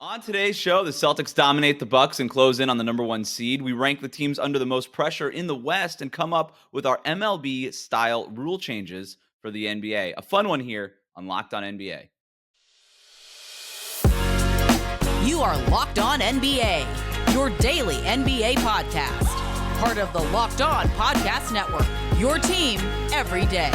On today's show, the Celtics dominate the Bucks and close in on the number one seed. We rank the teams under the most pressure in the West and come up with our MLB-style rule changes for the NBA. A fun one here on Locked On NBA. You are Locked On NBA, your daily NBA podcast. Part of the Locked On Podcast Network, your team every day.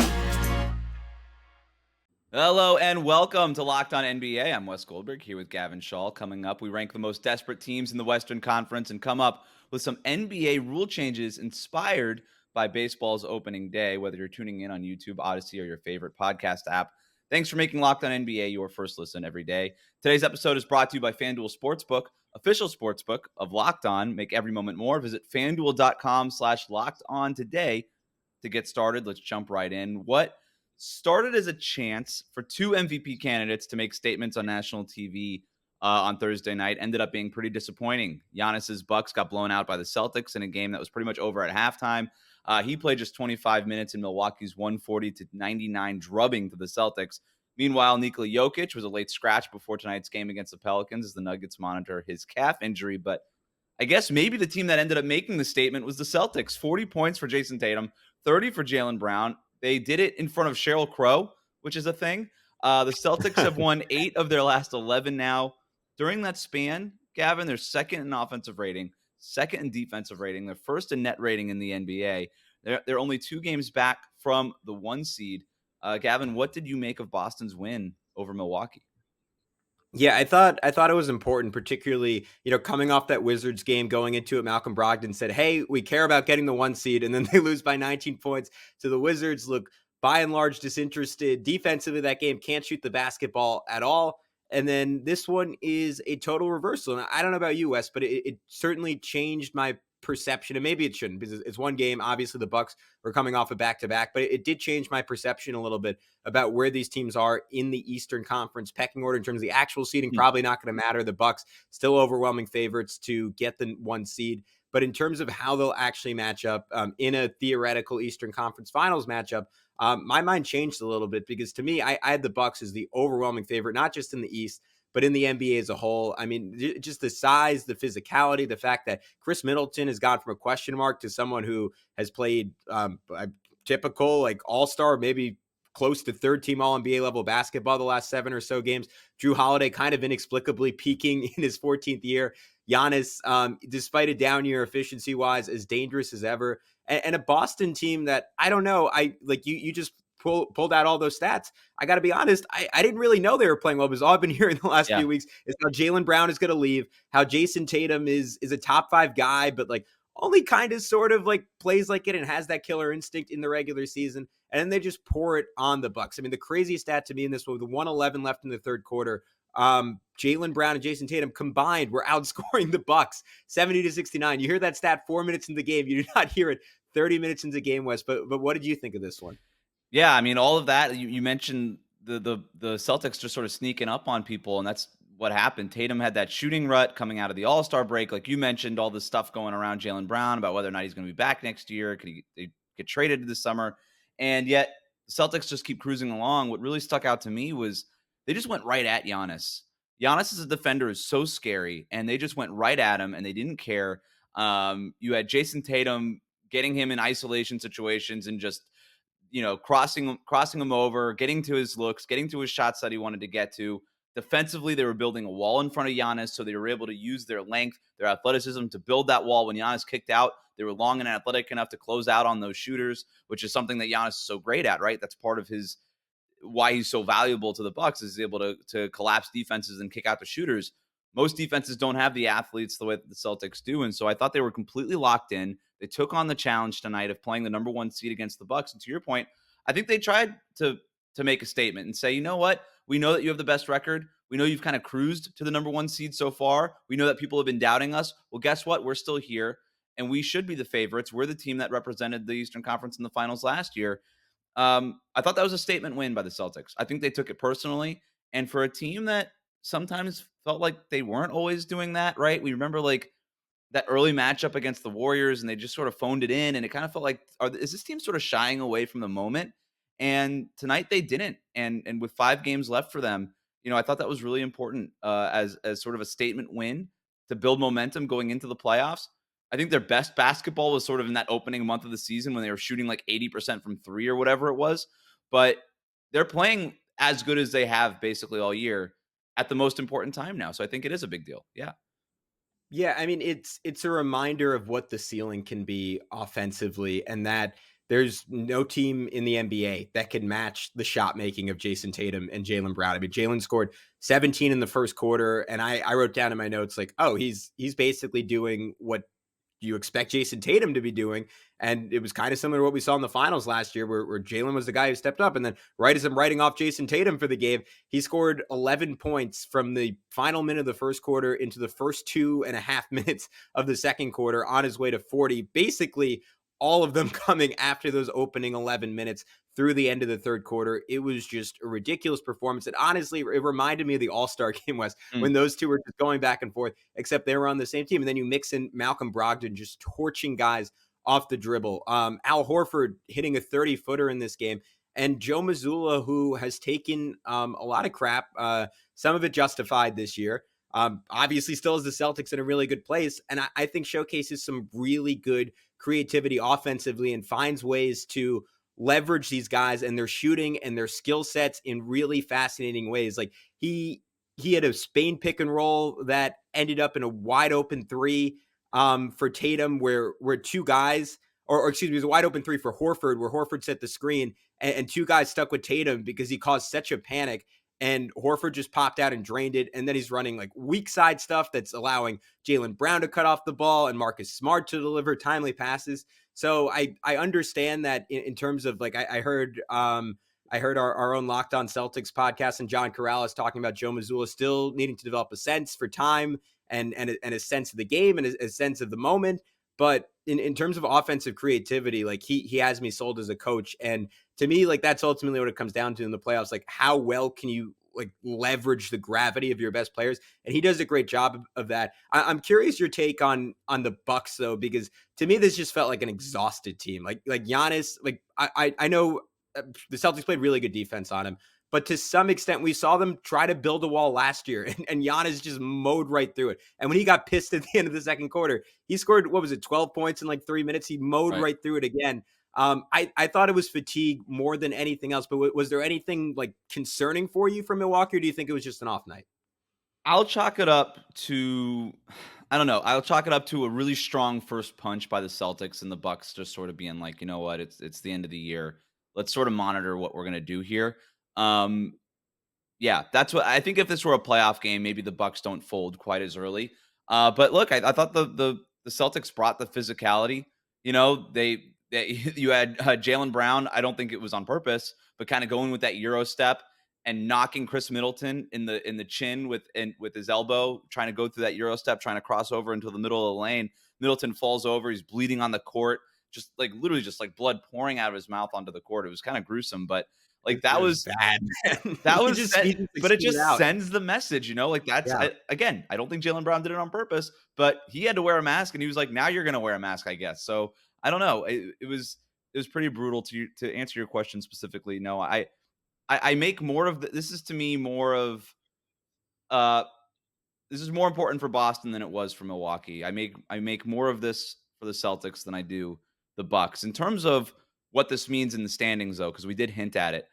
Hello and welcome to Locked On NBA. I'm Wes Goldberg here with Gavin Schall. Coming up, we rank the most desperate teams in the Western Conference and come up with some NBA rule changes inspired by baseball's opening day, whether you're tuning in on YouTube, Odyssey, or your favorite podcast app. Thanks for making Locked On NBA your first listen every day. Today's episode is brought to you by FanDuel Sportsbook, official sportsbook of Locked On. Make every moment more. Visit FanDuel.com/LockedOn today to get started. Let's jump right in. What started as a chance for two MVP candidates to make statements on national TV on Thursday night ended up being pretty disappointing. Giannis's Bucks got blown out by the Celtics in a game that was pretty much over at halftime. He played just 25 minutes in Milwaukee's 140-99 drubbing to the Celtics. Meanwhile, Nikola Jokic was a late scratch before tonight's game against the Pelicans as the Nuggets monitor his calf injury. But I guess maybe the team that ended up making the statement was the Celtics. 40 points for Jason Tatum, 30 for Jaylen Brown. They did it in front of Sheryl Crow, which is a thing. The Celtics have won 8 of their last 11 now. During that span, Gavin, they're second in offensive rating, second in defensive rating. They're first in net rating in the NBA. They're only 2 games back from the 1 seed. Gavin, what did you make of Boston's win over Milwaukee? Yeah, I thought it was important, particularly, coming off that Wizards game, going into it, Malcolm Brogdon said, hey, we care about getting the 1 seed, and then they lose by 19 points to the Wizards. Look, by and large, disinterested. Defensively, that game can't shoot the basketball at all. And then this one is a total reversal. And I don't know about you, Wes, but it certainly changed my perception, and maybe it shouldn't because it's one game. Obviously, the Bucks were coming off a back-to-back, but it did change my perception a little bit about where these teams are in the Eastern Conference pecking order in terms of the actual seeding. Probably not going to matter. The Bucks still overwhelming favorites to get the 1 seed, but in terms of how they'll actually match up in a theoretical Eastern Conference Finals matchup, my mind changed a little bit because to me, I had the Bucks as the overwhelming favorite, not just in the East, but in the NBA as a whole. I mean, just the size, the physicality, the fact that Chris Middleton has gone from a question mark to someone who has played typical, like all-star, maybe close to third-team All-NBA level basketball the last 7 or so games. Drew Holiday kind of inexplicably peaking in his 14th year. Giannis, despite a down year efficiency-wise, as dangerous as ever. And a Boston team that, I don't know, you just pulled out all those stats. I got to be honest, I didn't really know they were playing well because all I've been hearing the last few weeks is how Jaylen Brown is going to leave, how Jason Tatum is a top 5 guy, but like only kind of sort of like plays like it and has that killer instinct in the regular season. And then they just pour it on the Bucks. I mean, the craziest stat to me in this one, with 1:11 left in the third quarter, Jaylen Brown and Jason Tatum combined were outscoring the Bucks 70-69. You hear that stat 4 minutes into the game. You do not hear it 30 minutes into the game, Wes. But what did you think of this one? Yeah, I mean, all of that, you mentioned the Celtics just sort of sneaking up on people, and that's what happened. Tatum had that shooting rut coming out of the All-Star break. Like you mentioned, all this stuff going around Jaylen Brown about whether or not he's going to be back next year. Could he get traded this summer? And yet, Celtics just keep cruising along. What really stuck out to me was they just went right at Giannis. Giannis as a defender is so scary, and they just went right at him, and they didn't care. You had Jason Tatum getting him in isolation situations and just crossing him over, getting to his looks, getting to his shots that he wanted to get to. Defensively, they were building a wall in front of Giannis, so they were able to use their length, their athleticism to build that wall. When Giannis kicked out, they were long and athletic enough to close out on those shooters, which is something that Giannis is so great at, right? That's part of why he's so valuable to the Bucks, is able to collapse defenses and kick out the shooters. Most defenses don't have the athletes the way that the Celtics do, and so I thought they were completely locked in. They took on the challenge tonight of playing the number 1 seed against the Bucks. And to your point, I think they tried to make a statement and say, you know what? We know that you have the best record. We know you've kind of cruised to the number 1 seed so far. We know that people have been doubting us. Well, guess what? We're still here, and we should be the favorites. We're the team that represented the Eastern Conference in the finals last year. I thought that was a statement win by the Celtics. I think they took it personally. And for a team that sometimes felt like they weren't always doing that, right? We remember like that early matchup against the Warriors, and they just sort of phoned it in, and it kind of felt like, is this team sort of shying away from the moment? And tonight they didn't. And with 5 games left for them, I thought that was really important as sort of a statement win to build momentum going into the playoffs. I think their best basketball was sort of in that opening month of the season when they were shooting like 80% from three or whatever it was. But they're playing as good as they have basically all year at the most important time now. So I think it is a big deal. Yeah. Yeah, I mean it's a reminder of what the ceiling can be offensively, and that there's no team in the NBA that can match the shot making of Jason Tatum and Jalen Brown. I mean, Jalen scored 17 in the first quarter, and I wrote down in my notes like, oh, he's basically doing what you expect Jason Tatum to be doing. And it was kind of similar to what we saw in the finals last year, where Jalen was the guy who stepped up. And then, right as I'm writing off Jason Tatum for the game, he scored 11 points from the final minute of the first quarter into the first 2.5 minutes of the second quarter on his way to 40. Basically, all of them coming after those opening 11 minutes through the end of the third quarter. It was just a ridiculous performance. And honestly, it reminded me of the All-Star game, West, Mm. when those two were just going back and forth, except they were on the same team. And then you mix in Malcolm Brogdon just torching guys off the dribble. Al Horford hitting a 30-footer in this game. And Joe Mazzulla, who has taken a lot of crap, some of it justified this year. Obviously still has the Celtics in a really good place. And I think showcases some really good creativity offensively and finds ways to leverage these guys and their shooting and their skill sets in really fascinating ways. Like he had a Spain pick and roll that ended up in a wide open three for Tatum, where two guys, or excuse me, it was a wide open three for Horford, where Horford set the screen, and two guys stuck with Tatum because he caused such a panic. And Horford just popped out and drained it. And then he's running like weak side stuff that's allowing Jaylen Brown to cut off the ball and Marcus Smart to deliver timely passes. So I understand that in terms of like, I heard our own Locked On Celtics podcast and John Corrales talking about Joe Mazzulla still needing to develop a sense for time and a sense of the game and a sense of the moment. But in terms of offensive creativity, like he has me sold as a coach. And to me, like that's ultimately what it comes down to in the playoffs. Like how well can you like leverage the gravity of your best players? And he does a great job of that. I'm curious your take on the Bucks though, because to me, this just felt like an exhausted team. Like Giannis, like I know the Celtics played really good defense on him, but to some extent, we saw them try to build a wall last year, and Giannis just mowed right through it. And when he got pissed at the end of the second quarter, he scored, what was it, 12 points in like 3 minutes? He mowed Right. right through it again. I thought it was fatigue more than anything else, but was there anything like concerning for you from Milwaukee, or do you think it was just an off night? I'll chalk it up to I don't know. I'll chalk it up to a really strong first punch by the Celtics and the Bucks just sort of being like, you know what, it's the end of the year. Let's sort of monitor what we're gonna do here. Um, yeah, that's what I think. If this were a playoff game, maybe the Bucks don't fold quite as early. But look, I thought the Celtics brought the physicality. They you had Jalen Brown. I don't think it was on purpose, but kind of going with that Euro step and knocking Chris Middleton in the chin with his elbow, trying to go through that Euro step, trying to cross over into the middle of the lane. Middleton falls over. He's bleeding on the court, just like literally just like blood pouring out of his mouth onto the court. It was kind of gruesome, but like It that was was bad. that He was just set, he just but it spit just out. sends the message, like that's Yeah. again, I don't think Jalen Brown did it on purpose, but he had to wear a mask and he was like, now you're going to wear a mask, I guess. So I don't know. It was pretty brutal to answer your question specifically. No, I make more of this is to me more of, uh, this is more important for Boston than it was for Milwaukee. I make more of this for the Celtics than I do the Bucks. In terms of what this means in the standings, though, because we did hint at it.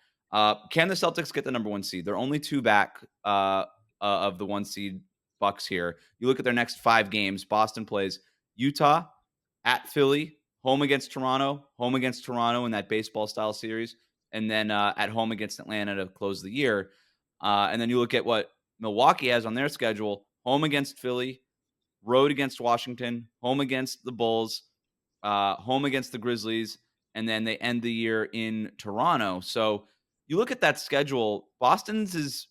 Can the Celtics get the number one seed? They're only two back of the one seed Bucks here. You look at their next 5 games. Boston plays Utah, at Philly, home against Toronto in that baseball style series, and then at home against Atlanta to close the year. And then you look at what Milwaukee has on their schedule: home against Philly, road against Washington, home against the Bulls, home against the Grizzlies, and then they end the year in Toronto. So you look at that schedule, Boston's is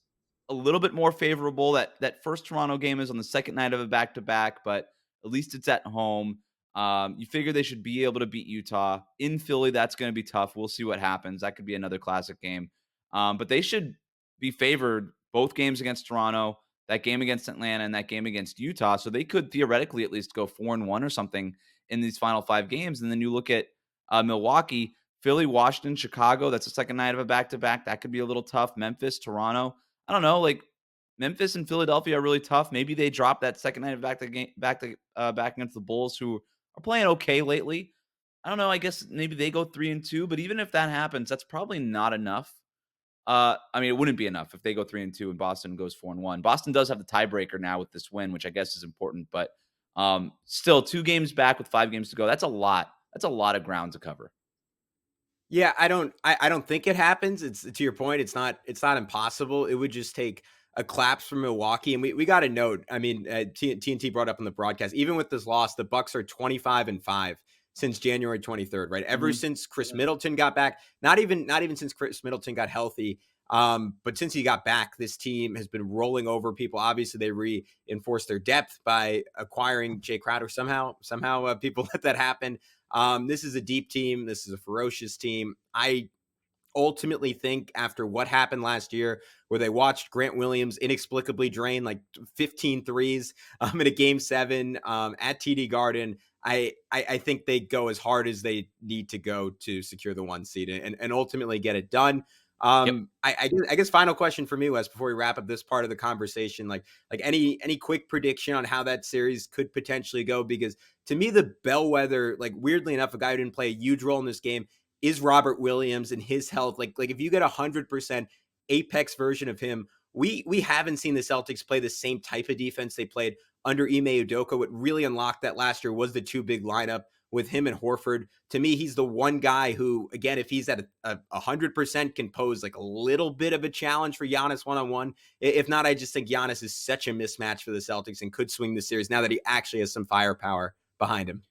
a little bit more favorable. That first Toronto game is on the second night of a back-to-back, but at least it's at home. You figure they should be able to beat Utah. In Philly, that's going to be tough. We'll see what happens. That could be another classic game. But they should be favored both games against Toronto, that game against Atlanta, and that game against Utah. So they could theoretically at least go 4-1 or something in these final 5 games. And then you look at Milwaukee, Philly, Washington, Chicago. That's the second night of a back-to-back. That could be a little tough. Memphis, Toronto. I don't know. Like Memphis and Philadelphia are really tough. Maybe they drop that second night of back against the Bulls, who are playing okay lately. I don't know. I guess maybe they go 3-2, but even if that happens, that's probably not enough. I mean, it wouldn't be enough if they go 3-2 and Boston goes 4-1. Boston does have the tiebreaker now with this win, which I guess is important, but still 2 games back with 5 games to go. That's a lot. That's a lot of ground to cover. Yeah, I don't think it happens. It's to your point, it's not impossible. It would just take a collapse from Milwaukee. And we got to note, I mean, TNT brought up on the broadcast, even with this loss, the Bucks are 25-5 since January 23rd, right? Ever since Chris Middleton got back, not even since Chris Middleton got healthy. But since he got back, this team has been rolling over people. Obviously, they reinforced their depth by acquiring Jay Crowder. Somehow, people let that happen. This is a deep team. This is a ferocious team. I ultimately think after what happened last year, where they watched Grant Williams inexplicably drain like 15 threes in a game 7 at TD Garden, I think they go as hard as they need to go to secure the 1 seed and ultimately get it done. Yep. I guess final question for me, Wes, before we wrap up this part of the conversation, like any quick prediction on how that series could potentially go? Because to me, the bellwether, like weirdly enough, a guy who didn't play a huge role in this game is Robert Williams and his health. Like if you get 100% apex version of him, we haven't seen the Celtics play the same type of defense they played under Ime Udoka. What really unlocked that last year was the 2 big lineup with him and Horford. To me, he's the one guy who, again, if he's at 100%, can pose like a little bit of a challenge for Giannis one-on-one. If not, I just think Giannis is such a mismatch for the Celtics and could swing the series now that he actually has some firepower behind him.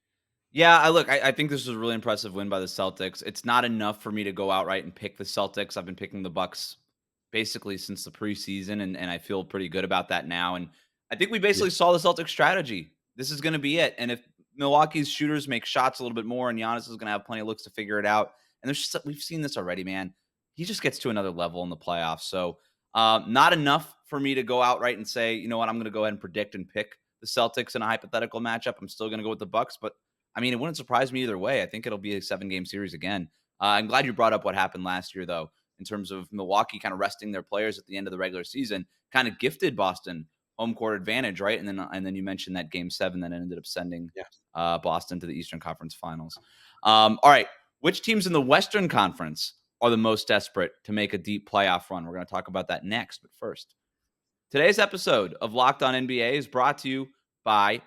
Yeah, I think this was a really impressive win by the Celtics. It's not enough for me to go outright and pick the Celtics. I've been picking the Bucks basically since the preseason, and I feel pretty good about that now. And I think we basically saw the Celtics strategy. This is going to be it. And if Milwaukee's shooters make shots a little bit more, and Giannis is going to have plenty of looks to figure it out. And we've seen this already, man. He just gets to another level in the playoffs. So not enough for me to go outright and say, you know what, I'm going to go ahead and predict and pick the Celtics in a hypothetical matchup. I'm still going to go with the Bucks, but I mean, it wouldn't surprise me either way. I think it'll be a 7-game series again. I'm glad you brought up what happened last year, though, in terms of Milwaukee kind of resting their players at the end of the regular season, kind of gifted Boston home court advantage, right? And then you mentioned that game 7 that ended up sending Boston to the Eastern Conference Finals. All right, which teams in the Western Conference are the most desperate to make a deep playoff run? We're going to talk about that next, but first, today's episode of Locked On NBA is brought to you by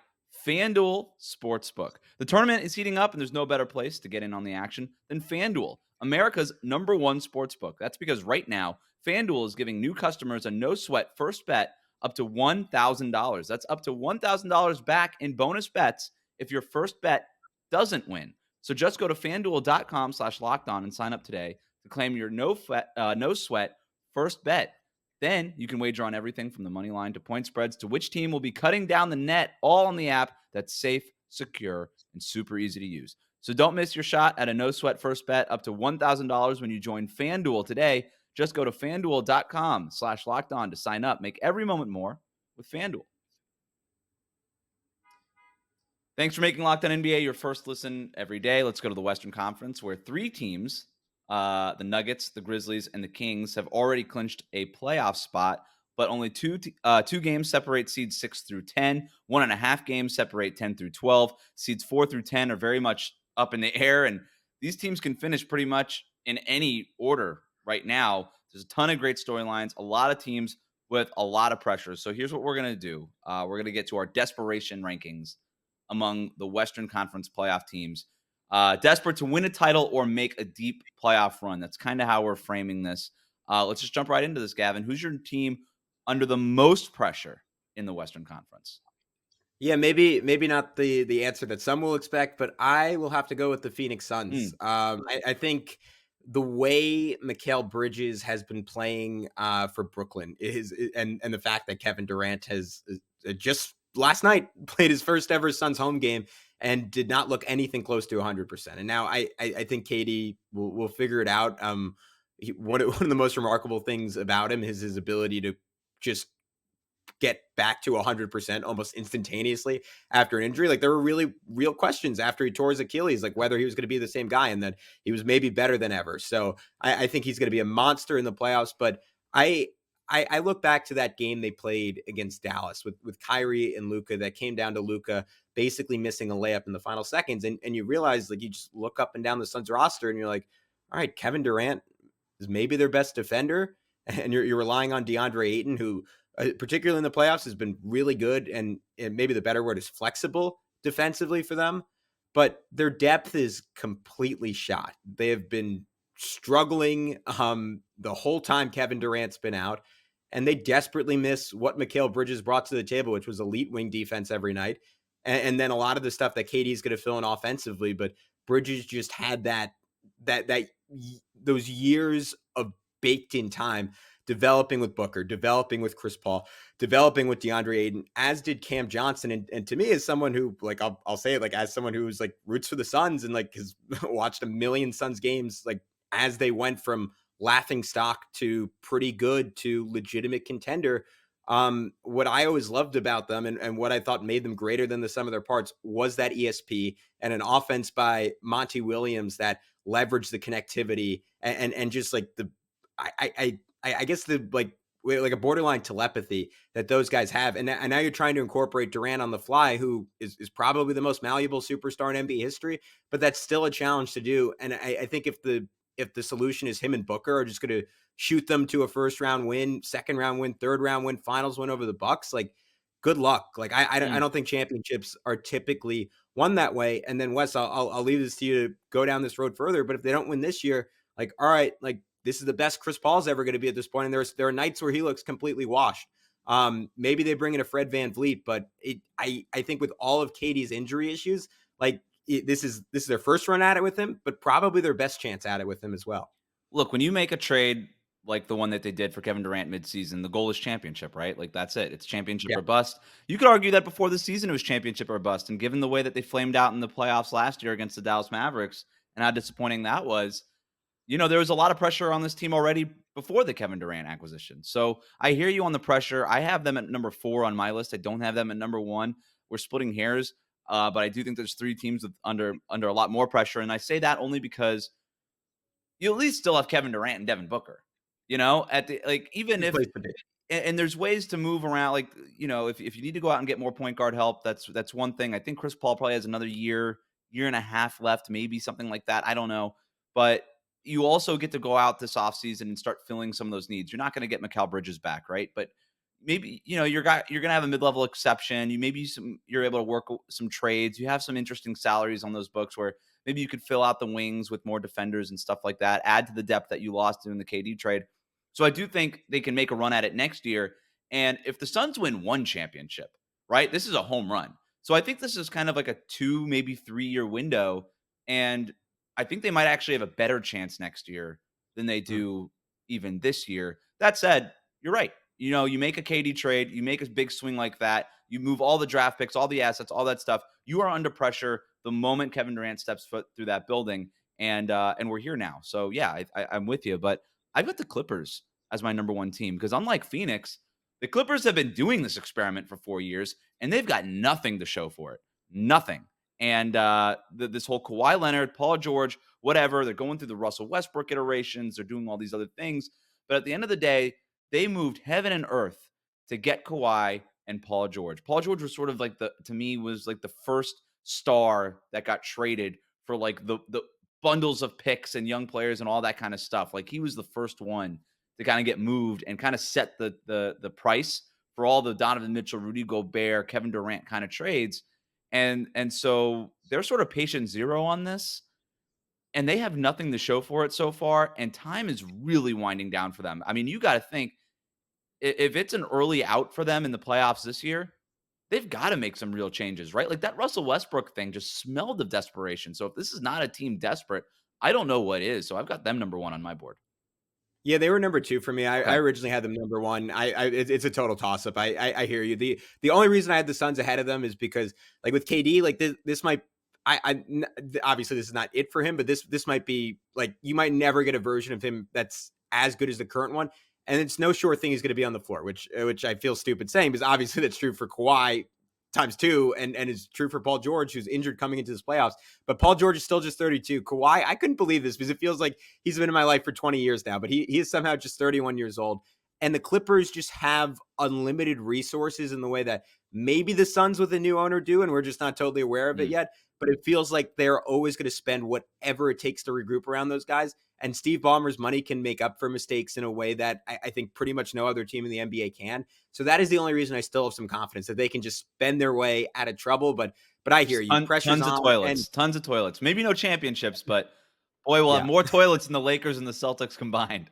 FanDuel Sportsbook. The tournament is heating up, and there's no better place to get in on the action than FanDuel, America's #1 sportsbook. That's because right now, FanDuel is giving new customers a no-sweat first bet up to $1,000. That's up to $1,000 back in bonus bets if your first bet doesn't win. So just go to FanDuel.com/lockedon and sign up today to claim your no-sweat first bet. Then you can wager on everything from the money line to point spreads to which team will be cutting down the net, all on the app that's safe, secure, and super easy to use. So don't miss your shot at a no-sweat first bet up to $1,000 when you join FanDuel today. Just go to FanDuel.com/lockedon to sign up. Make every moment more with FanDuel. Thanks for making Locked On NBA your first listen every day. Let's go to the Western Conference, where 3 teams, the Nuggets, the Grizzlies, and the Kings, have already clinched a playoff spot, but only two games separate seeds 6 through 10. 1.5 games separate 10 through 12. Seeds 4 through 10 are very much up in the air, and these teams can finish pretty much in any order right now. There's a ton of great storylines, a lot of teams with a lot of pressure. So here's what we're going to do. We're going to get to our desperation rankings among the Western Conference playoff teams. Desperate to win a title or make a deep playoff run. That's kind of how we're framing this. Let's just jump right into this, Gavin. Who's your team under the most pressure in the Western Conference? Yeah, maybe not the answer that some will expect, but I will have to go with the Phoenix Suns. I think the way Mikal Bridges has been playing for Brooklyn and the fact that Kevin Durant has just last night played his first ever Suns home game and did not look anything close to 100%. And now I think KD will figure it out. One of the most remarkable things about him is his ability to just get back to 100% almost instantaneously after an injury. Like, there were really real questions after he tore his Achilles, like whether he was going to be the same guy, and that he was maybe better than ever. So I think he's going to be a monster in the playoffs, but I I look back to that game they played against Dallas with Kyrie and Luka that came down to Luka basically missing a layup in the final seconds. And you realize, like, you just look up and down the Suns roster and you're like, all right, Kevin Durant is maybe their best defender. And you're relying on DeAndre Ayton, who particularly in the playoffs has been really good. And maybe the better word is flexible defensively for them. But their depth is completely shot. They have been struggling the whole time Kevin Durant's been out. And they desperately miss what Mikal Bridges brought to the table, which was elite wing defense every night. And then a lot of the stuff that KD is going to fill in offensively. But Bridges just had those years of baked in time developing with Booker, developing with Chris Paul, developing with DeAndre Ayton, as did Cam Johnson. And to me, as someone who, like, I'll say it, like, as someone who's like roots for the Suns and like has watched a million Suns games, like as they went from laughing stock to pretty good to legitimate contender. What I always loved about them and what I thought made them greater than the sum of their parts was that ESP and an offense by Monty Williams that leveraged the connectivity and just like I guess the like a borderline telepathy that those guys have. And now you're trying to incorporate Durant on the fly, who is probably the most malleable superstar in NBA history, but that's still a challenge to do. And I think if the solution is him and Booker are just going to shoot them to a first round win, second round win, third round win, finals win over the Bucks, like, good luck. Like, I don't think championships are typically won that way. And then Wes, I'll leave this to you to go down this road further. But if they don't win this year, like, all right, like, this is the best Chris Paul's ever going to be at this point. And there are nights where he looks completely washed. Maybe they bring in a Fred VanVleet, but I think with all of KD's injury issues, like, this is their first run at it with him, but probably their best chance at it with him as well. Look, when you make a trade like the one that they did for Kevin Durant midseason, the goal is championship, right? Like, that's it. It's championship or bust. You could argue that before the season it was championship or bust. And given the way that they flamed out in the playoffs last year against the Dallas Mavericks and how disappointing that was, there was a lot of pressure on this team already before the Kevin Durant acquisition. So I hear you on the pressure. I have them at number 4 on my list. I don't have them at number 1. We're splitting hairs, but I do think there's 3 teams under a lot more pressure. And I say that only because you at least still have Kevin Durant and Devin Booker. At the, like, even if, and there's ways to move around. Like, if you need to go out and get more point guard help, that's one thing. I think Chris Paul probably has another year and a half left, maybe something like that. I don't know, but you also get to go out this offseason and start filling some of those needs. You're not going to get Mikal Bridges back, right? But maybe, you're going to have a mid-level exception. You're able to work some trades. You have some interesting salaries on those books where maybe you could fill out the wings with more defenders and stuff like that, add to the depth that you lost in the KD trade. So I do think they can make a run at it next year. And if the Suns win 1 championship, right, this is a home run. So I think this is kind of like a 2, maybe 3-year window. And I think they might actually have a better chance next year than they do even this year. That said, you're right. You make a KD trade, you make a big swing like that, you move all the draft picks, all the assets, all that stuff. You are under pressure the moment Kevin Durant steps foot through that building, and we're here now. So yeah, I'm with you, but I've got the Clippers as my number 1 team because unlike Phoenix, the Clippers have been doing this experiment for 4 years, and they've got nothing to show for it. Nothing. And this whole Kawhi Leonard, Paul George, whatever, they're going through the Russell Westbrook iterations. They're doing all these other things. But at the end of the day, they moved heaven and earth to get Kawhi and Paul George. Paul George was sort of like to me, was like the first star that got traded for like the bundles of picks and young players and all that kind of stuff. Like, he was the first one to kind of get moved and kind of set the price for all the Donovan Mitchell, Rudy Gobert, Kevin Durant kind of trades. And so they're sort of patient zero on this, and they have nothing to show for it so far. And time is really winding down for them. I mean, you got to think, if it's an early out for them in the playoffs this year, they've got to make some real changes, right? Like, that Russell Westbrook thing just smelled of desperation. So if this is not a team desperate, I don't know what is. So I've got them number 1 on my board. Yeah, they were number 2 for me. I originally had them number 1. It's a total toss up. I hear you. The only reason I had the Suns ahead of them is because, like, with KD, like, this might, obviously this is not it for him, but this might be like, you might never get a version of him that's as good as the current one. And it's no sure thing he's going to be on the floor, which I feel stupid saying, because obviously that's true for Kawhi times 2, and it's true for Paul George, who's injured coming into this playoffs. But Paul George is still just 32. Kawhi, I couldn't believe this because it feels like he's been in my life for 20 years now, but he is somehow just 31 years old. And the Clippers just have unlimited resources in the way that maybe the Suns with a new owner do, and we're just not totally aware of it yet. But it feels like they're always going to spend whatever it takes to regroup around those guys. And Steve Ballmer's money can make up for mistakes in a way that I think pretty much no other team in the NBA can. So that is the only reason I still have some confidence that they can just spend their way out of trouble. But I hear you. Pressure's tons on. of toilets, tons of toilets. Maybe no championships, but boy, we'll have more toilets than the Lakers and the Celtics combined.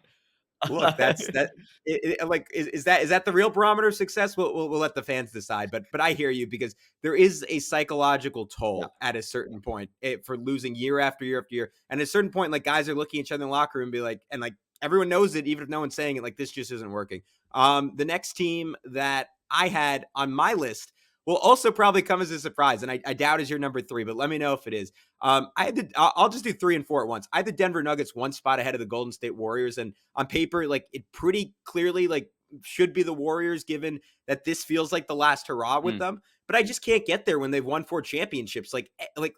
Look, is that the real barometer of success? We'll let the fans decide. But I hear you, because there is a psychological toll at a certain point for losing year after year after year. And at a certain point, like, guys are looking at each other in the locker room and be like, and like everyone knows it, even if no one's saying it, like, this just isn't working. The next team that I had on my list will also probably come as a surprise, and I doubt is your number 3, but let me know if it is. I'll just do 3 and 4 at once. I had the Denver Nuggets one spot ahead of the Golden State Warriors, and on paper, like, it pretty clearly like should be the Warriors, given that this feels like the last hurrah with them. But I just can't get there when they've won 4 championships. Like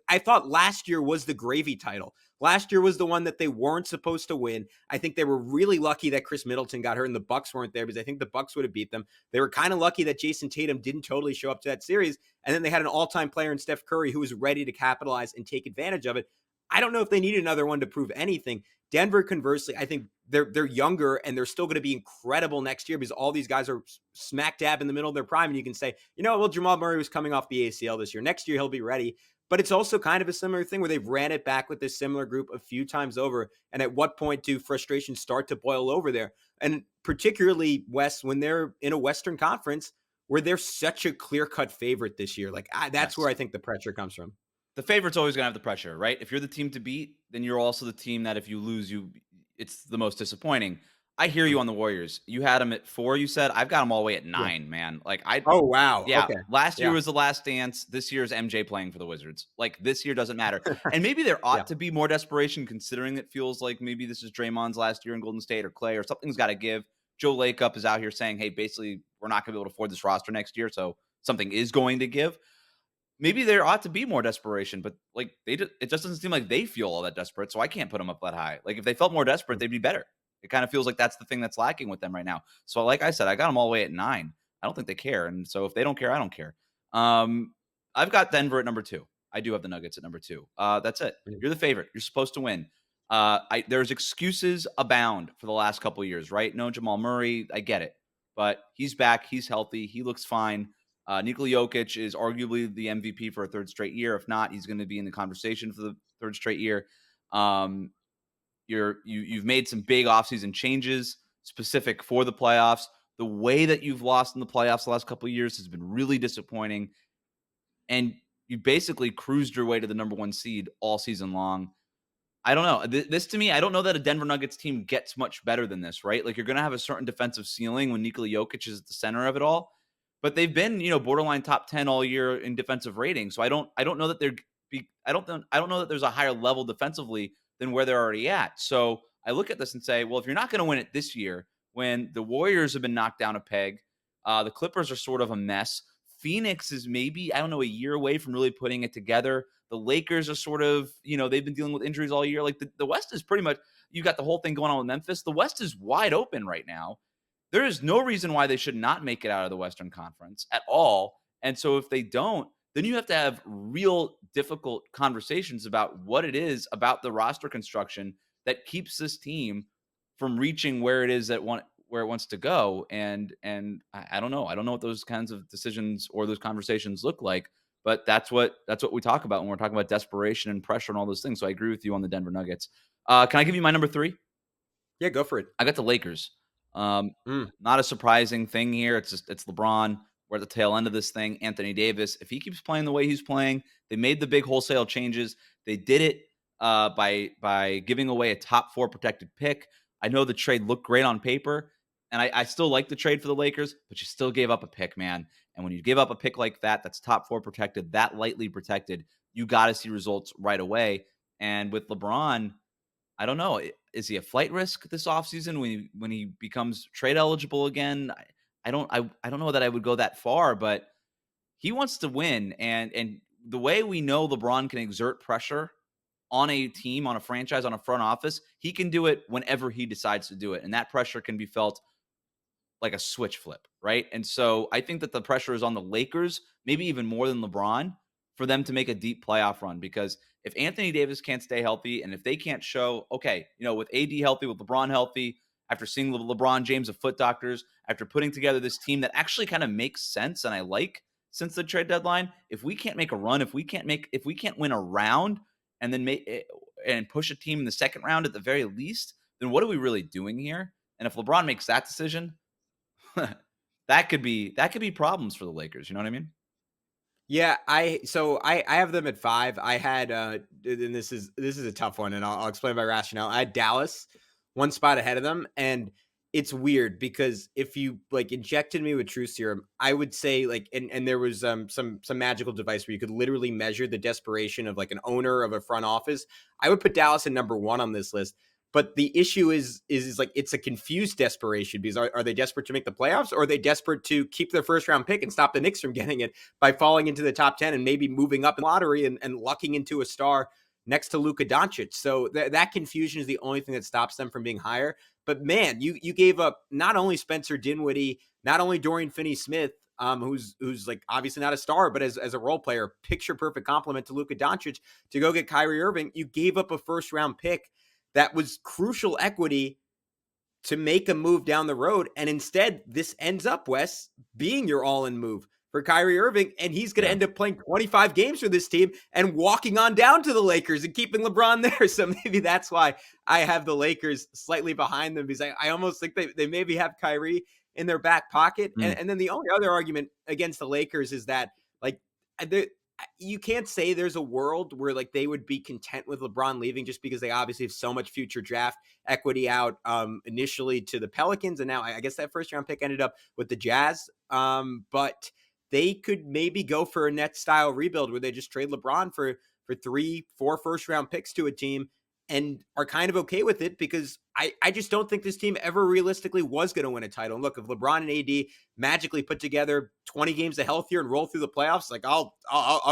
I thought last year was the gravy title. Last year was the one that they weren't supposed to win. I think they were really lucky that Chris Middleton got hurt and the Bucks weren't there, because I think the Bucks would have beat them. They were kind of lucky that Jason Tatum didn't totally show up to that series. And then they had an all-time player in Steph Curry who was ready to capitalize and take advantage of it. I don't know if they need another one to prove anything. Denver, conversely, I think they're younger and they're still going to be incredible next year, because all these guys are smack dab in the middle of their prime. And you can say, well, Jamal Murray was coming off the ACL this year. Next year, he'll be ready. But it's also kind of a similar thing where they've ran it back with this similar group a few times over. And at what point do frustrations start to boil over there? And particularly, Wes, when they're in a Western Conference where they're such a clear-cut favorite this year. Like, that's where I think the pressure comes from. The favorite's always going to have the pressure, right? If you're the team to beat, then you're also the team that if you lose, it's the most disappointing. I hear you on the Warriors. You had them at 4, you said. I've got them all the way at 9, man. Like, oh, wow. Yeah. Okay. Last year was the last dance. This year's MJ playing for the Wizards. Like, this year doesn't matter. And maybe there ought to be more desperation, considering it feels like maybe this is Draymond's last year in Golden State, or Clay, or something's got to give. Joe Lacob is out here saying, hey, basically, we're not going to be able to afford this roster next year, so something is going to give. Maybe there ought to be more desperation, but like it just doesn't seem like they feel all that desperate. So I can't put them up that high. Like, if they felt more desperate, they'd be better. It kind of feels like that's the thing that's lacking with them right now. So like I said, I got them all the way at 9. I don't think they care. And so if they don't care, I don't care. I've got Denver at number 2. I do have the Nuggets at number 2. That's it. You're the favorite. You're supposed to win. There's excuses abound for the last couple of years, right? No Jamal Murray. I get it, but he's back. He's healthy. He looks fine. Nikola Jokic is arguably the MVP for a 3rd straight year. If not, he's going to be in the conversation for the 3rd straight year. You've made some big offseason changes specific for the playoffs. The way that you've lost in the playoffs the last couple of years has been really disappointing. And you basically cruised your way to the number 1 seed all season long. I don't know. This to me, I don't know that a Denver Nuggets team gets much better than this, right? Like, you're going to have a certain defensive ceiling when Nikola Jokic is at the center of it all. But they've been, borderline top 10 all year in defensive rating. So I don't know that I don't know that there's a higher level defensively than where they're already at. So I look at this and say, well, if you're not going to win it this year, when the Warriors have been knocked down a peg, the Clippers are sort of a mess. Phoenix is maybe, I don't know, a year away from really putting it together. The Lakers are sort of, they've been dealing with injuries all year. Like, the West is pretty much, you got the whole thing going on with Memphis. The West is wide open right now. There is no reason why they should not make it out of the Western Conference at all. And so if they don't, then you have to have real difficult conversations about what it is about the roster construction that keeps this team from reaching where it is where it wants to go. And I don't know. I don't know what those kinds of decisions or those conversations look like, but that's what we talk about when we're talking about desperation and pressure and all those things. So I agree with you on the Denver Nuggets. Can I give you my number 3? Yeah, go for it. I got the Lakers. Not a surprising thing here. It's LeBron. We're at the tail end of this thing. Anthony Davis, if he keeps playing the way he's playing, they made the big wholesale changes. They did it by giving away a top 4 protected pick. I know the trade looked great on paper, and I still like the trade for the Lakers, but you still gave up a pick, man. And when you give up a pick like that, that's top 4 protected, that lightly protected, you got to see results right away. And with LeBron, I don't know. Is he a flight risk this offseason when he becomes trade eligible again? I don't know that I would go that far, but he wants to win. And the way we know LeBron can exert pressure on a team, on a franchise, on a front office, he can do it whenever he decides to do it. And that pressure can be felt like a switch flip, right? And so I think that the pressure is on the Lakers, maybe even more than LeBron, for them to make a deep playoff run. Because if Anthony Davis can't stay healthy, and if they can't show, okay, with AD healthy, with LeBron healthy, after seeing LeBron James of foot doctors, after putting together this team that actually kind of makes sense and I like since the trade deadline, if we can't make a run, if we can't win a round and then make it and push a team in the second round at the very least, then what are we really doing here? And if LeBron makes that decision, that could be problems for the Lakers. You know what I mean? Yeah, I have them at 5. I had and this is a tough one, and I'll explain my rationale. I had Dallas one spot ahead of them, and it's weird because if you like injected me with truth serum, I would say like and there was some magical device where you could literally measure the desperation of like an owner of a front office. I would put Dallas at number 1 on this list. But the issue is like it's a confused desperation because are they desperate to make the playoffs, or are they desperate to keep their first round pick and stop the Knicks from getting it by falling into the top 10 and maybe moving up in the lottery and lucking into a star next to Luka Doncic? So that confusion is the only thing that stops them from being higher. But man, you gave up not only Spencer Dinwiddie, not only Dorian Finney-Smith, who's like obviously not a star, but as a role player, picture perfect complement to Luka Doncic, to go get Kyrie Irving. You gave up a first round pick that was crucial equity to make a move down the road. And instead, this ends up, Wes, being your all-in move for Kyrie Irving. And he's going to end up playing 25 games for this team and walking on down to the Lakers and keeping LeBron there. So maybe that's why I have the Lakers slightly behind them, because I almost think they maybe have Kyrie in their back pocket. And then the only other argument against the Lakers is that, like, you can't say there's a world where like they would be content with LeBron leaving, just because they obviously have so much future draft equity out initially to the Pelicans. And now I guess that first round pick ended up with the Jazz. But they could maybe go for a net style rebuild where they just trade LeBron for 3-4 first round picks to a team and are kind of okay with it, because I just don't think this team ever realistically was going to win a title. And look, if LeBron and AD magically put together 20 games of health here and roll through the playoffs, like I'll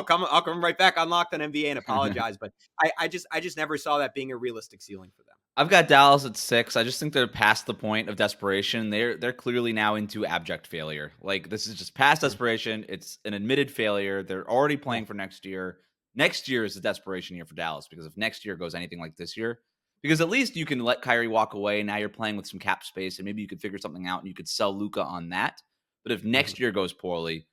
come right back on Locked on NBA and apologize. But I just never saw that being a realistic ceiling for them. I've got Dallas at 6. I just think they're past the point of desperation. They're clearly now into abject failure. Like, this is just past desperation. It's an admitted failure. They're already playing for next year. Next year is the desperation year for Dallas, because if next year goes anything like this year, because at least you can let Kyrie walk away. Now you're playing with some cap space, and maybe you could figure something out and you could sell Luka on that. But if next year goes poorly,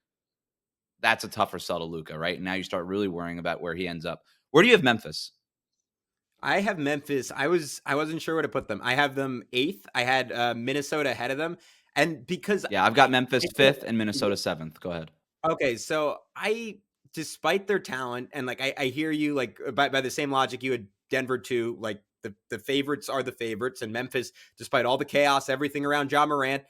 that's a tougher sell to Luka, right? And now you start really worrying about where he ends up. Where do you have Memphis? I have Memphis. I wasn't sure where to put them. I have them 8th. I had Minnesota ahead of them. And because I've got Memphis 5th and Minnesota 7th. Go ahead. Okay, so despite their talent, and like I hear you, like by the same logic, you had Denver too. Like the favorites are the favorites, and Memphis, despite all the chaos, everything around Ja Morant,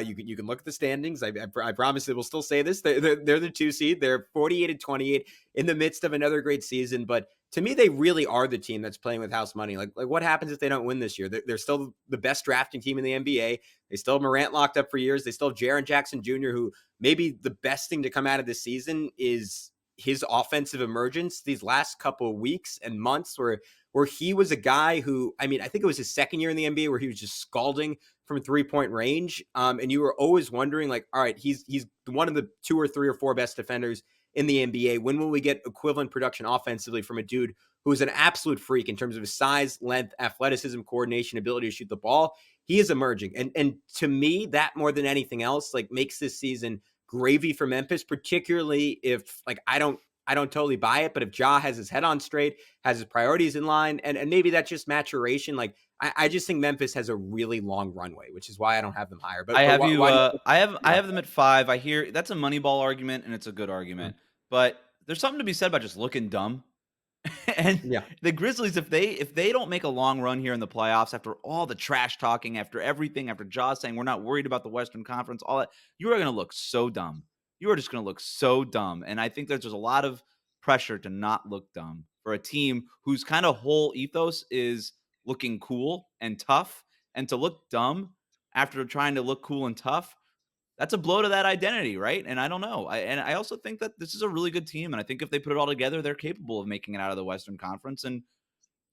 you can look at the standings. I promise that we'll still say this. They're the 2 seed. They're 48-28 in the midst of another great season. But to me, they really are the team that's playing with house money. Like what happens if they don't win this year? They're still the best drafting team in the NBA. They still have Morant locked up for years. They still have Jaren Jackson Jr., who maybe the best thing to come out of this season is his offensive emergence these last couple of weeks and months, where he was a guy who, I mean, I think it was his second year in the NBA where he was just scalding from 3-point range. And you were always wondering, like, all right, he's one of the 2 or 3 or 4 best defenders in the NBA. When will we get equivalent production offensively from a dude who is an absolute freak in terms of his size, length, athleticism, coordination, ability to shoot the ball? He is emerging. And to me, that more than anything else, like, makes this season gravy for Memphis, particularly if, like, I don't totally buy it, but if Ja has his head on straight, has his priorities in line, and maybe that's just maturation. Like, I just think Memphis has a really long runway, which is why I don't have them higher. But I have them at 5. I hear that's a Moneyball argument, and it's a good argument, but there's something to be said about just looking dumb. And the Grizzlies, if they don't make a long run here in the playoffs, after all the trash talking, after everything, after Ja saying we're not worried about the Western Conference, all that, you are going to look so dumb. You are just going to look so dumb. And I think there's just a lot of pressure to not look dumb for a team whose kind of whole ethos is looking cool and tough, and to look dumb after trying to look cool and tough. That's a blow to that identity, right? And I don't know. I also think that this is a really good team, and I think if they put it all together, they're capable of making it out of the Western Conference. And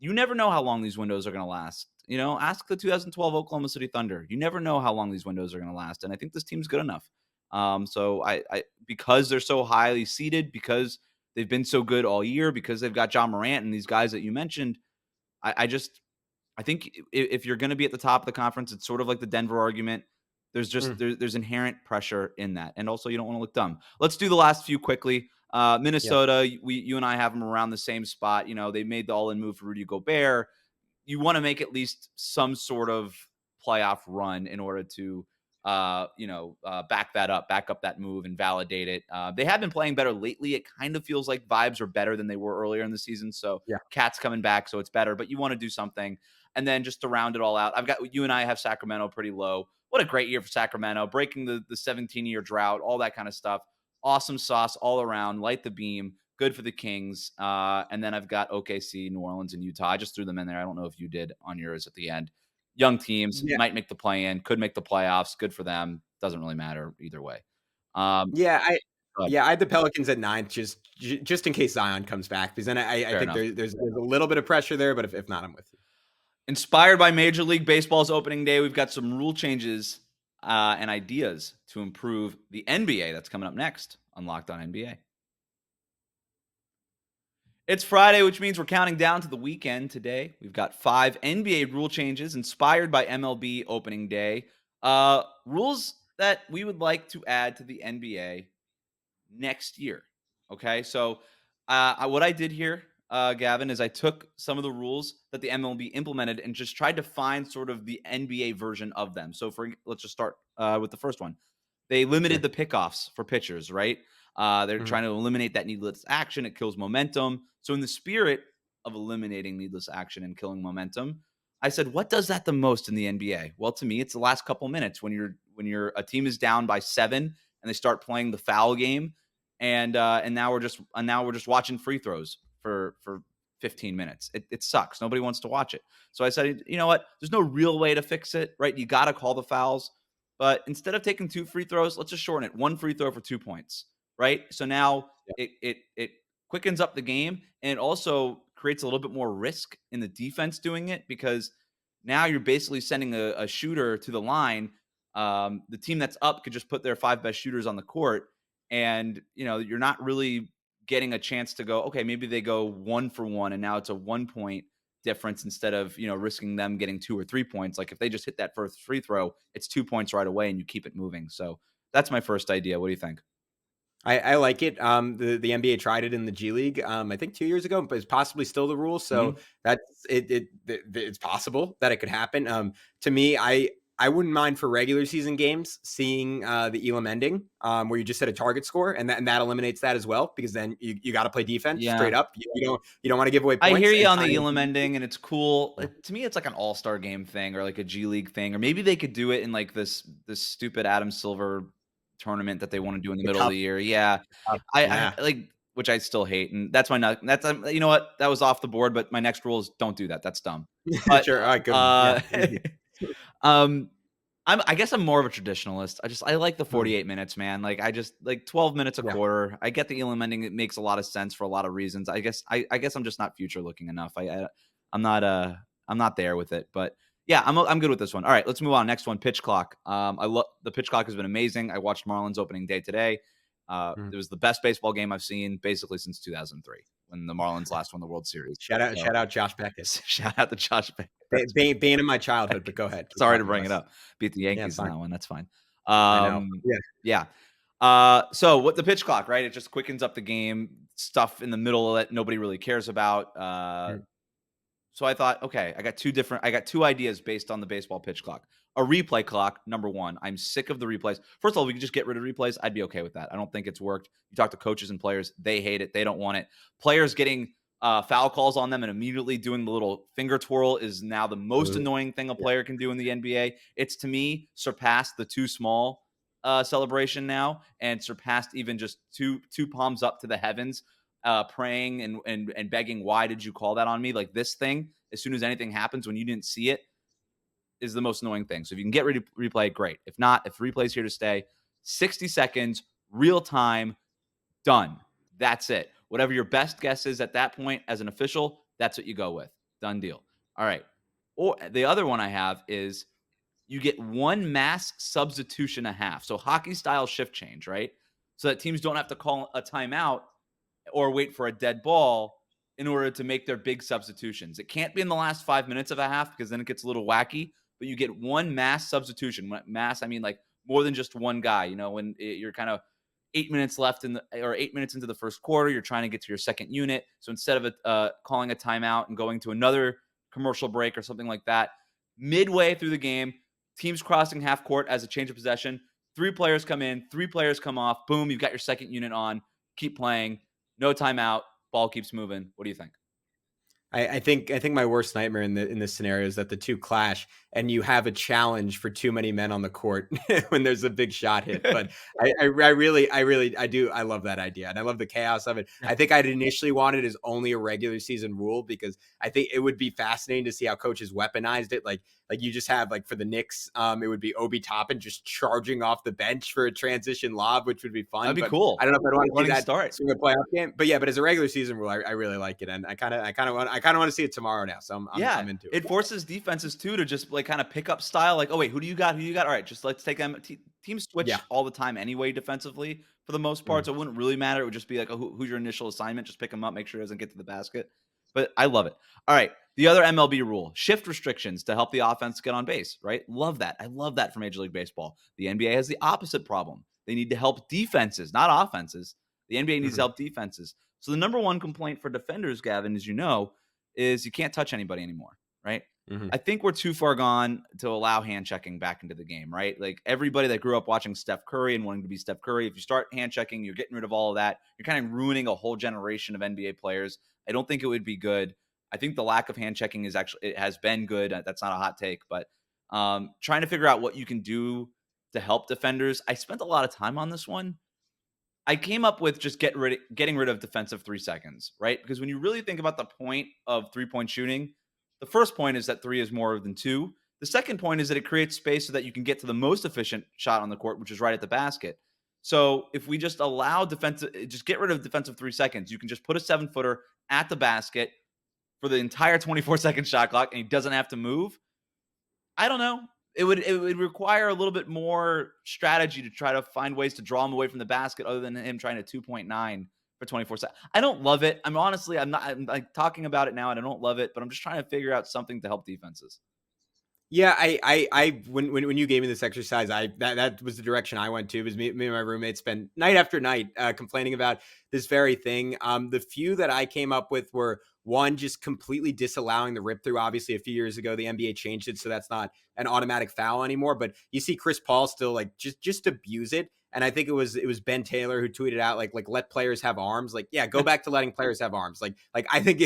you never know how long these windows are going to last ask the 2012 Oklahoma City Thunder. You never know how long these windows are going to last, and I think this team's good enough. So I because they're so highly seeded, because they've been so good all year, because they've got John Morant and these guys that you mentioned. I think if you're going to be at the top of the conference, it's sort of like the Denver argument. There's just there's inherent pressure in that, and also you don't want to look dumb. Let's do the last few quickly. Yeah. Minnesota, you and I have them around the same spot. They made the all-in move for Rudy Gobert. You want to make at least some sort of playoff run in order to, back up that move and validate it. They have been playing better lately. It kind of feels like vibes are better than they were earlier in the season. So Yeah. Cat's coming back, so it's better. But you want to do something. And then just to round it all out, you and I have Sacramento pretty low. What a great year for Sacramento, breaking the 17-year drought, all that kind of stuff. Awesome sauce all around, light the beam, good for the Kings. And then I've got OKC, New Orleans, and Utah. I just threw them in there. I don't know if you did on yours at the end. Young teams Yeah. might make the play-in, could make the playoffs. Good for them. Doesn't really matter either way. Yeah, I But yeah, I had the Pelicans at 9th just in case Zion comes back, because then I fair think enough. there's a little bit of pressure there, but if not, I'm with you. Inspired by Major League Baseball's opening day, we've got some rule changes and ideas to improve the NBA. That's coming up next on Locked On NBA. It's Friday, which means we're counting down to the weekend today. We've got 5 NBA rule changes inspired by MLB opening day. Rules that we would like to add to the NBA next year. Okay, so what I did here, Gavin, is I took some of the rules that the MLB implemented and just tried to find sort of the NBA version of them. So let's just start with the first one. They limited Sure. the pickoffs for pitchers, right? They're Mhm. trying to eliminate that needless action. It kills momentum. So in the spirit of eliminating needless action and killing momentum, I said, what does that the most in the NBA? Well, to me, it's the last couple minutes when a team is down by 7 and they start playing the foul game, and now we're just watching free throws for 15 minutes. It sucks. Nobody wants to watch it. So I said, you know what? There's no real way to fix it, right? You got to call the fouls, but instead of taking 2 free throws, let's just shorten it. 1 free throw for 2 points, right? So now Yeah. it quickens up the game, and it also creates a little bit more risk in the defense doing it, because now you're basically sending a shooter to the line. The team that's up could just put their 5 best shooters on the court, and you're not really getting a chance to go, okay, maybe they go 1 for 1, and now it's a 1-point difference instead of risking them getting 2 or 3 points. Like if they just hit that first free throw, it's 2 points right away, and you keep it moving. So that's my first idea. What do you think? I like it. The NBA tried it in the G League, I think 2 years ago, but it's possibly still the rule. So Mhm. that's it's possible that it could happen. To me, I wouldn't mind for regular season games seeing the Elam ending, where you just set a target score, and that eliminates that as well, because then you got to play defense Yeah. straight up. You don't want to give away I hear points you and on try the and Elam ending, and it's cool. yeah. To me, it's like an all-star game thing or like a G League thing, or maybe they could do it in like this stupid Adam Silver tournament that they want to do in the The middle of cup, the year. Yeah, cup. I Yeah, like, which I still hate, and that's my that's you know what, that was off the board. But my next rule is don't do that. That's dumb. But sure. All right, good one. Yeah, uh, easy. um, I guess I'm more of a traditionalist. I like the Mhm. 48 minutes, man. Like I just like 12 minutes a Yeah. quarter. I get the Elam ending. It makes a lot of sense for a lot of reasons. I guess I'm just not future looking enough. I'm not I'm not there with it. But yeah, I'm good with this one. All right, let's move on. Next one, pitch clock. I love the pitch clock has been amazing. I watched Marlins opening day today. Mhm. It was the best baseball game I've seen basically since 2003 when the Marlins last won the World Series. So, Shout out Josh Beckett. shout out to Josh Beck. Bane in my childhood, but go ahead. Keep Sorry to talking to bring it us. up. Beat the Yeah, it's Yankees in fine. that one. That's fine. I know. Yeah. Yeah. So what the pitch clock, right? It just quickens up the game, stuff in the middle that nobody really cares about. Mm. So I thought, okay, I got 2 ideas based on the baseball pitch clock. A replay clock, number 1. I'm sick of the replays. First of all, we could just get rid of replays. I'd be okay with that. I don't think it's worked. You talk to coaches and players, they hate it. They don't want it. Players getting foul calls on them and immediately doing the little finger twirl is now the most Ooh, annoying thing a yeah. player can do in the NBA. It's, to me, surpassed the too small celebration now, and surpassed even just two palms up to the heavens, praying and begging, why did you call that on me? Like this thing, as soon as anything happens when you didn't see it, is the most annoying thing. So if you can get rid of replay, great. If not, if replay's here to stay, 60 seconds, real time, done. That's it. Whatever your best guess is at that point as an official, that's what you go with. Done deal. All right. Or the other one I have is you get one mass substitution a half. So hockey style shift change, right? So that teams don't have to call a timeout or wait for a dead ball in order to make their big substitutions. It can't be in the last 5 minutes of a half because then it gets a little wacky, but you get one mass substitution. Mass, I mean like more than just one guy. When you're kind of 8 minutes left or 8 minutes into the first quarter, you're trying to get to your second unit. So instead of calling a timeout and going to another commercial break or something like that, midway through the game, teams crossing half court as a change of possession. 3 players come in, 3 players come off. Boom, you've got your second unit on. Keep playing. No timeout. Ball keeps moving. What do you think? I think my worst nightmare in this scenario is that the two clash and you have a challenge for too many men on the court when there's a big shot hit. But I love that idea, and I love the chaos of it. I think I'd initially wanted it as only a regular season rule because I think it would be fascinating to see how coaches weaponized it. Like you just have like for the Knicks, it would be Obi Toppin just charging off the bench for a transition lob, which would be fun. That'd be cool. I don't know if I'd want to see that start in a playoff game, but as a regular season rule, I really like it, and I kind of want to see it tomorrow now. So I'm into it. It forces defenses too to just like kind of pick up style. Like, oh wait, who do you got? All right, just let's take them. Teams switch all the time anyway defensively for the most part, so it wouldn't really matter. It would just be like, who's your initial assignment? Just pick them up, make sure it doesn't get to the basket. But I love it. All right, the other MLB rule: shift restrictions to help the offense get on base. Right, love that. I love that for Major League Baseball. The NBA has the opposite problem. They need to help defenses, not offenses. The NBA needs to help defenses. So the number one complaint for defenders, Gavin, as you know, is you can't touch anybody anymore, right? I think we're too far gone to allow hand checking back into the game, right? Like everybody that grew up watching Steph Curry and wanting to be Steph Curry, if you start hand checking, you're getting rid of all of that. You're kind of ruining a whole generation of NBA players. I don't think it would be good. I think the lack of hand checking it has been good. That's not a hot take, but trying to figure out what you can do to help defenders. I spent a lot of time on this one. I came up with just getting rid of defensive 3 seconds, right? Because when you really think about the point of 3-point shooting, the first point is that 3 is more than 2. The second point is that it creates space so that you can get to the most efficient shot on the court, which is right at the basket. So if we just just get rid of defensive 3 seconds, you can just put a 7-footer at the basket for the entire 24-second shot clock, and he doesn't have to move. I don't know. It would require a little bit more strategy to try to find ways to draw him away from the basket other than him trying to 2.9 for 24 seconds. I don't love it. I'm like talking about it now and I don't love it, but I'm just trying to figure out something to help defenses. Yeah, I when you gave me this exercise, that was the direction I went to. Because me and my roommates spent night after night complaining about this very thing. The few that I came up with were one, just completely disallowing the rip through. Obviously, a few years ago, the NBA changed it, so that's not an automatic foul anymore. But you see Chris Paul still like just abuse it. And I think it was Ben Taylor who tweeted out like let players have arms. Like, yeah, go back to letting players have arms. Like I think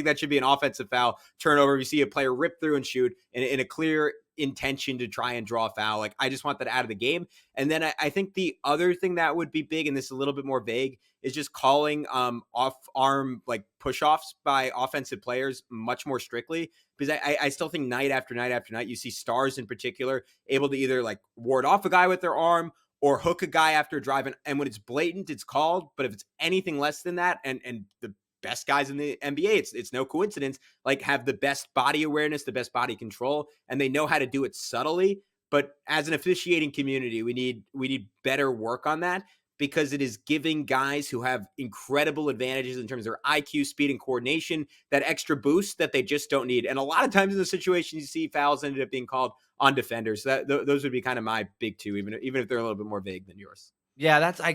that should be an offensive foul turnover. You see a player rip through and shoot in a clear intention to try and draw a foul. Like I just want that out of the game. And then I think the other thing that would be big, and this is a little bit more vague, is just calling off arm like push-offs by offensive players much more strictly. Because I still think night after night after night, you see stars in particular able to either like ward off a guy with their arm or hook a guy after driving. And when it's blatant, it's called. But if it's anything less than that, and the best guys in the NBA, it's no coincidence, like have the best body awareness, the best body control, and they know how to do it subtly. But as an officiating community, we need better work on that, because it is giving guys who have incredible advantages in terms of their IQ, speed, and coordination that extra boost that they just don't need. And a lot of times in the situation, you see fouls ended up being called on defenders. So those would be kind of my big two, even if they're a little bit more vague than yours. Yeah, I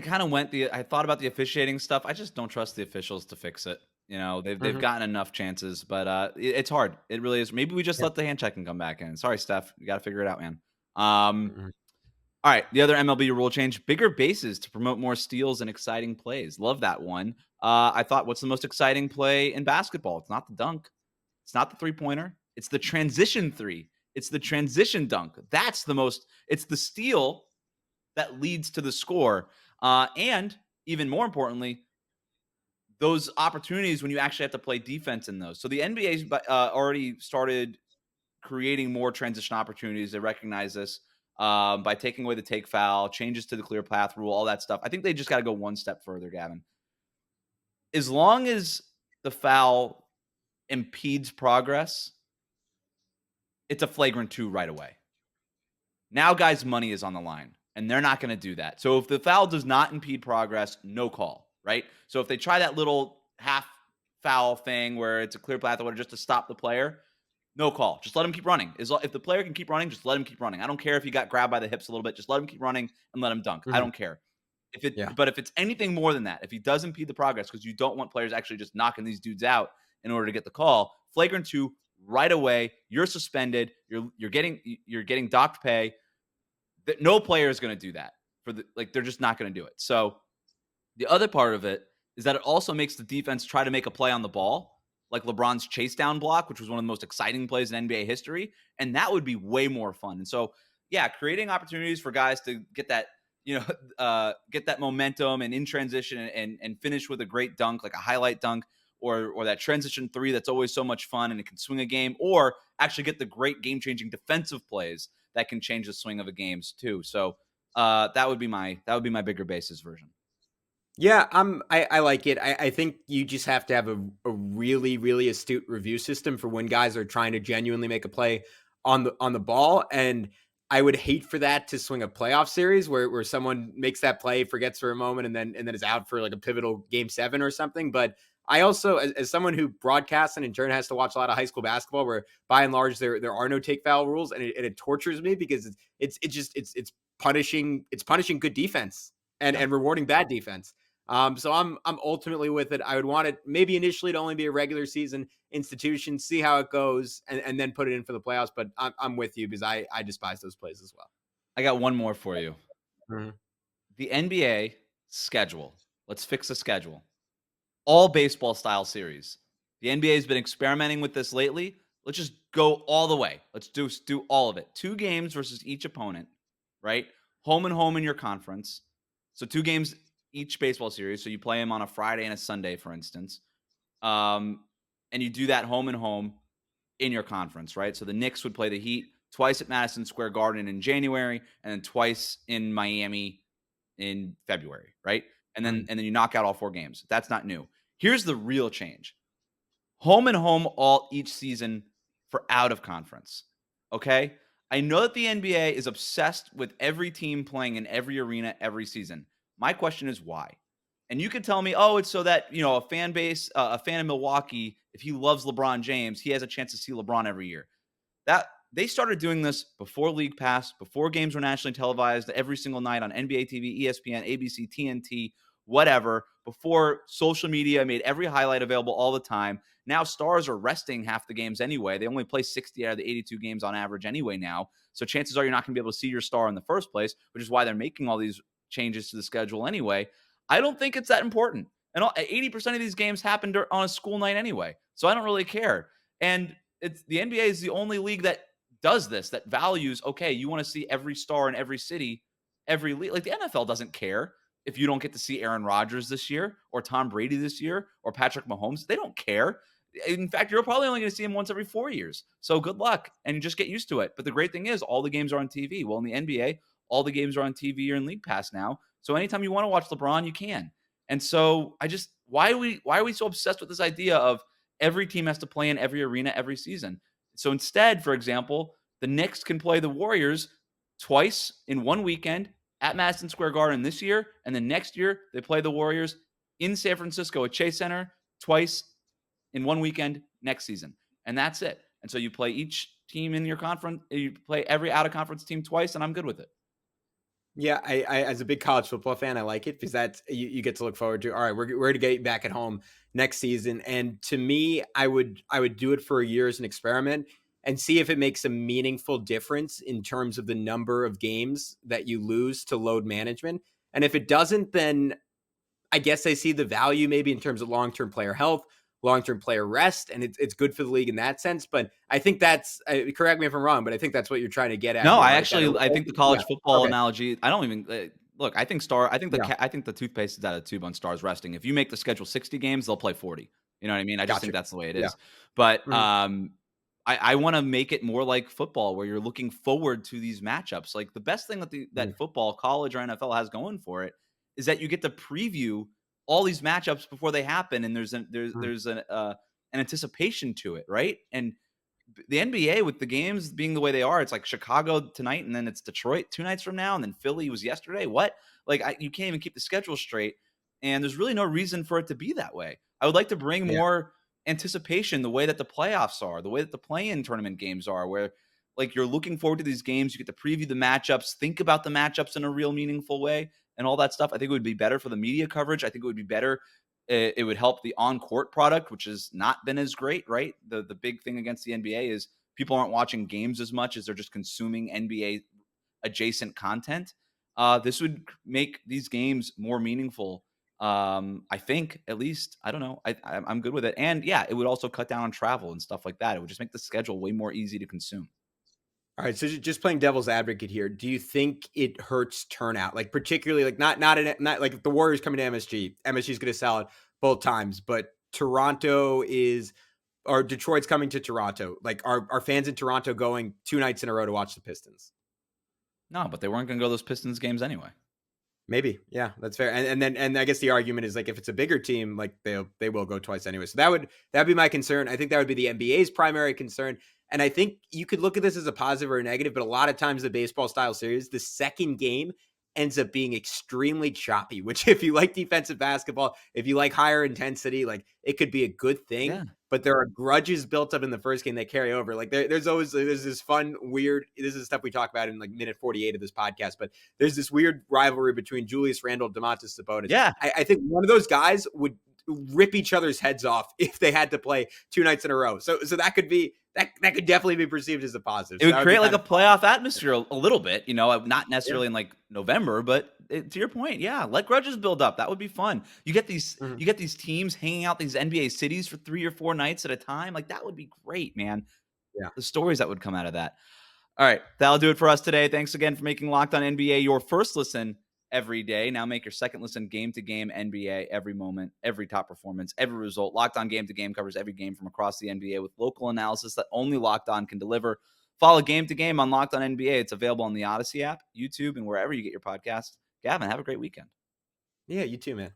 thought about the officiating stuff. I just don't trust the officials to fix it. They've gotten enough chances, but it's hard. It really is. Maybe we just let the hand checking come back in. Sorry, Steph. You got to figure it out, man. All right, the other MLB rule change: bigger bases to promote more steals and exciting plays. Love that one. I thought, what's the most exciting play in basketball? It's not the dunk. It's not the 3-pointer. It's the transition 3. It's the transition dunk. It's the steal that leads to the score. And even more importantly, those opportunities when you actually have to play defense in those. So the NBA's already started creating more transition opportunities. They recognize this by taking away the take foul, changes to the clear path rule, all that stuff. I think they just got to go one step further, Gavin. As long as the foul impedes progress, it's a flagrant 2 right away. Now guys' money is on the line, and they're not going to do that. So if the foul does not impede progress, no call, right? So if they try that little half foul thing where it's a clear path or just to stop the player, no call. Just let him keep running. If the player can keep running, just let him keep running. I don't care if he got grabbed by the hips a little bit. Just let him keep running and let him dunk. I don't care. Yeah. But if it's anything more than that, if he does impede the progress, because you don't want players actually just knocking these dudes out in order to get the call, flagrant 2 right away. You're suspended. You're getting docked pay. That no player is going to do that they're just not going to do it. So the other part of it is that it also makes the defense try to make a play on the ball, like LeBron's chase down block, which was one of the most exciting plays in NBA history. And that would be way more fun. And so, yeah, creating opportunities for guys to get that, get that momentum and in transition and finish with a great dunk, like a highlight dunk or that transition 3 that's always so much fun and it can swing a game, or actually get the great game-changing defensive plays that can change the swing of a games too. So that would be my bigger basis version. Yeah, I like it. I think you just have to have a really, really astute review system for when guys are trying to genuinely make a play on the ball. And I would hate for that to swing a playoff series where someone makes that play, forgets for a moment, and then is out for like a pivotal game 7 or something. But I also, as someone who broadcasts and in turn has to watch a lot of high school basketball, where by and large there are no take foul rules, and it tortures me because it's punishing good defense and rewarding bad defense. So I'm ultimately with it. I would want it maybe initially to only be a regular season institution, see how it goes, and then put it in for the playoffs. But I'm with you because I despise those plays as well. I got one more for you. Mm-hmm. The NBA schedule. Let's fix the schedule. All baseball style series. The NBA has been experimenting with this lately. Let's just go all the way. Let's do all of it. 2 games versus each opponent, right? Home and home in your conference. So 2 games each baseball series. So you play them on a Friday and a Sunday, for instance. And you do that home and home in your conference, right? So the Knicks would play the Heat twice at Madison Square Garden in January and then twice in Miami in February, right? And then you knock out all 4 games. That's not new. Here's the real change. Home and home all each season for out of conference. Okay? I know that the NBA is obsessed with every team playing in every arena every season. My question is why? And you could tell me, oh, it's so that, a fan base, a fan of Milwaukee, if he loves LeBron James, he has a chance to see LeBron every year. That they started doing this before League Pass, before games were nationally televised every single night on NBA TV, ESPN, ABC, TNT, whatever, before social media made every highlight available all the time. Now stars are resting half the games anyway. They only play 60 out of the 82 games on average anyway now. So chances are you're not going to be able to see your star in the first place, which is why they're making all these changes to the schedule anyway. I don't think it's that important. And 80% of these games happened on a school night anyway. So I don't really care. And the NBA is the only league that does this, that values, okay, you want to see every star in every city, every league. Like the NFL doesn't care if you don't get to see Aaron Rodgers this year or Tom Brady this year or Patrick Mahomes. They don't care. In fact, you're probably only going to see him once every 4 years. So good luck and you just get used to it. But the great thing is all the games are on TV. Well, in the NBA, all the games are on TV or in League Pass now. So anytime you want to watch LeBron, you can. And so why are we so obsessed with this idea of every team has to play in every arena every season? So instead, for example, the Knicks can play the Warriors twice in one weekend at Madison Square Garden this year, and then next year they play the Warriors in San Francisco at Chase Center twice in one weekend next season. And that's it. And so you play each team in your conference, you play every out-of-conference team twice, and I'm good with it. Yeah, I as a big college football fan, I like it because that's you get to look forward to. All right, we're to get back at home next season, and to me, I would do it for a year as an experiment and see if it makes a meaningful difference in terms of the number of games that you lose to load management. And if it doesn't, then I guess I see the value maybe in terms of long-term player health, long-term player rest, and it's good for the league in that sense. But I think that's correct me if I'm wrong, but I think that's what you're trying to get at. No, here, I right? actually I think the college football analogy. I don't even look. I think the toothpaste is out of the tube on stars resting. If you make the schedule 60 games, they'll play 40. You know what I mean? I just think that's the way it is. But I want to make it more like football, where you're looking forward to these matchups. Like the best thing that football, college or NFL has going for it is that you get to preview all these matchups before they happen, and there's an anticipation to it, right? And the NBA with the games being the way they are, it's like Chicago tonight, and then it's Detroit 2 nights from now, and then Philly was yesterday. What? Like, you can't even keep the schedule straight, and there's really no reason for it to be that way. I would like to bring Yeah. more anticipation, the way that the playoffs are, the way that the play-in tournament games are, where like you're looking forward to these games, you get to preview the matchups, think about the matchups in a real meaningful way, and all that stuff. I think it would be better for the media coverage. I think it would be better. It would help the on-court product, which has not been as great, right? The big thing against the NBA is people aren't watching games as much as they're just consuming NBA adjacent content. This would make these games more meaningful. I think, at least, I don't know. I'm good with it. And yeah, it would also cut down on travel and stuff like that. It would just make the schedule way more easy to consume. All right, so just playing devil's advocate here, do you think it hurts turnout? Like particularly, like not like if the Warriors coming to MSG, MSG is going to sell it both times, but Toronto is or Detroit's coming to Toronto. Like are fans in Toronto going 2 nights in a row to watch the Pistons? No, but they weren't going to go to those Pistons games anyway. Maybe, yeah, that's fair. And I guess the argument is like if it's a bigger team, like they will go twice anyway. So that'd be my concern. I think that would be the NBA's primary concern. And I think you could look at this as a positive or a negative, but a lot of times the baseball style series, the second game ends up being extremely choppy, which if you like defensive basketball, if you like higher intensity, like it could be a good thing. Yeah. But there are grudges built up in the first game that carry over. Like there's this fun, weird, this is stuff we talk about in like minute 48 of this podcast, but there's this weird rivalry between Julius Randle and Domantas Sabonis. Yeah. I think one of those guys would rip each other's heads off if they had to play 2 nights in a row. So that could be, that could definitely be perceived as a positive. It So would create like a playoff atmosphere a little bit, not necessarily in like November, but to your point, yeah, let grudges build up. That would be fun. You get these teams hanging out these NBA cities for 3 or 4 nights at a time. Like that would be great, man. Yeah. The stories that would come out of that. All right, that'll do it for us today. Thanks again for making Locked On NBA your first listen every day. Now make your second listen game to game NBA, every moment, every top performance, every result. Locked On Game to Game covers every game from across the NBA with local analysis that only Locked On can deliver. Follow Game to Game on Locked On NBA. It's available on the Odyssey app, YouTube, and wherever you get your podcasts. Gavin, have a great weekend. Yeah, you too, man.